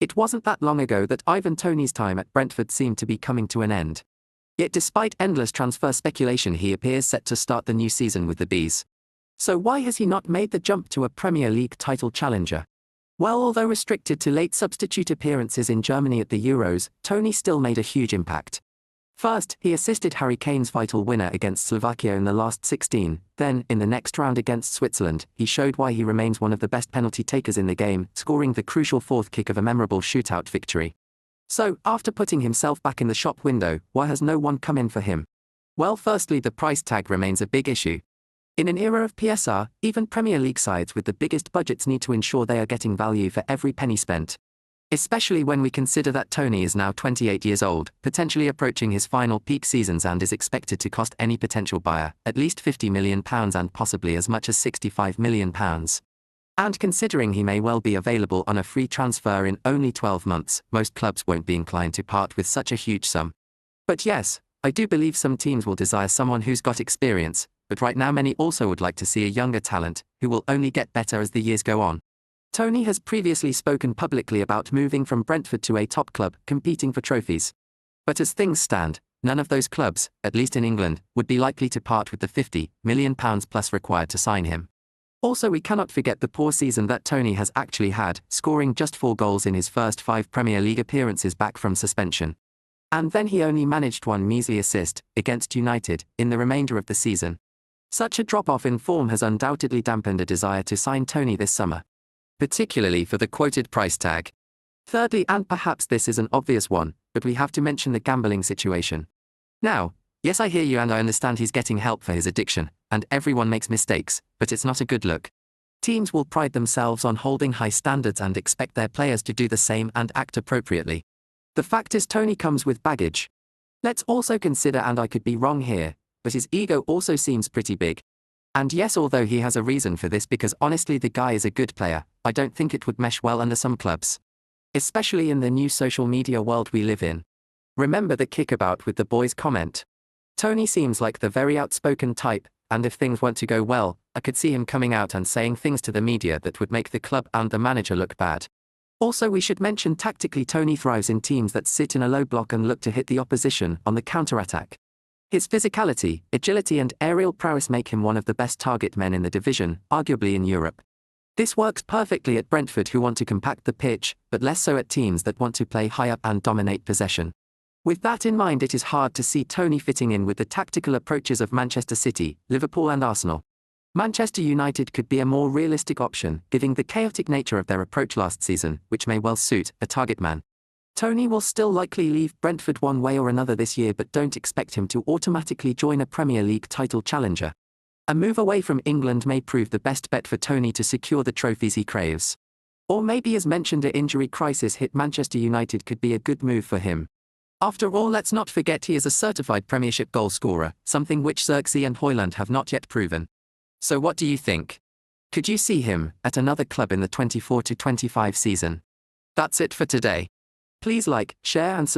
It wasn't that long ago that Ivan Toney's time at Brentford seemed to be coming to an end. Yet despite endless transfer speculation, he appears set to start the new season with the Bees. So why has he not made the jump to a Premier League title challenger? Well, although restricted to late substitute appearances in Germany at the Euros, Toney still made a huge impact. First, he assisted Harry Kane's vital winner against Slovakia in the last 16, then, in the next round against Switzerland, he showed why he remains one of the best penalty takers in the game, scoring the crucial fourth kick of a memorable shootout victory. So, after putting himself back in the shop window, why has no one come in for him? Well, firstly, the price tag remains a big issue. In an era of PSR, even Premier League sides with the biggest budgets need to ensure they are getting value for every penny spent. Especially when we consider that Toney is now 28 years old, potentially approaching his final peak seasons, and is expected to cost any potential buyer at least £50 million and possibly as much as £65 million. And considering he may well be available on a free transfer in only 12 months, most clubs won't be inclined to part with such a huge sum. But yes, I do believe some teams will desire someone who's got experience, but right now many also would like to see a younger talent, who will only get better as the years go on. Toney has previously spoken publicly about moving from Brentford to a top club, competing for trophies. But as things stand, none of those clubs, at least in England, would be likely to part with the £50 million plus required to sign him. Also, we cannot forget the poor season that Toney has actually had, scoring just 4 goals in his first 5 Premier League appearances back from suspension. And then he only managed 1 measly assist, against United, in the remainder of the season. Such a drop-off in form has undoubtedly dampened a desire to sign Toney this summer, particularly for the quoted price tag. Thirdly, and perhaps this is an obvious one, but we have to mention the gambling situation. Now, yes, I hear you and I understand he's getting help for his addiction, and everyone makes mistakes, but it's not a good look. Teams will pride themselves on holding high standards and expect their players to do the same and act appropriately. The fact is, Toney comes with baggage. Let's also consider, and I could be wrong here, but his ego also seems pretty big. And yes, although he has a reason for this, because honestly the guy is a good player, I don't think it would mesh well under some clubs. Especially in the new social media world we live in. Remember the kickabout with the boys comment? Toney seems like the very outspoken type, and if things weren't to go well, I could see him coming out and saying things to the media that would make the club and the manager look bad. Also, we should mention tactically Toney thrives in teams that sit in a low block and look to hit the opposition on the counter-attack. His physicality, agility and aerial prowess make him one of the best target men in the division, arguably in Europe. This works perfectly at Brentford, who want to compact the pitch, but less so at teams that want to play high up and dominate possession. With that in mind, it is hard to see Toney fitting in with the tactical approaches of Manchester City, Liverpool and Arsenal. Manchester United could be a more realistic option, given the chaotic nature of their approach last season, which may well suit a target man. Toney will still likely leave Brentford one way or another this year, but don't expect him to automatically join a Premier League title challenger. A move away from England may prove the best bet for Toney to secure the trophies he craves. Or maybe, as mentioned, an injury crisis hit Manchester United could be a good move for him. After all, let's not forget he is a certified Premiership goal scorer, something which Xerxes and Højlund have not yet proven. So what do you think? Could you see him at another club in the 24-25 season? That's it for today. Please like, share and subscribe.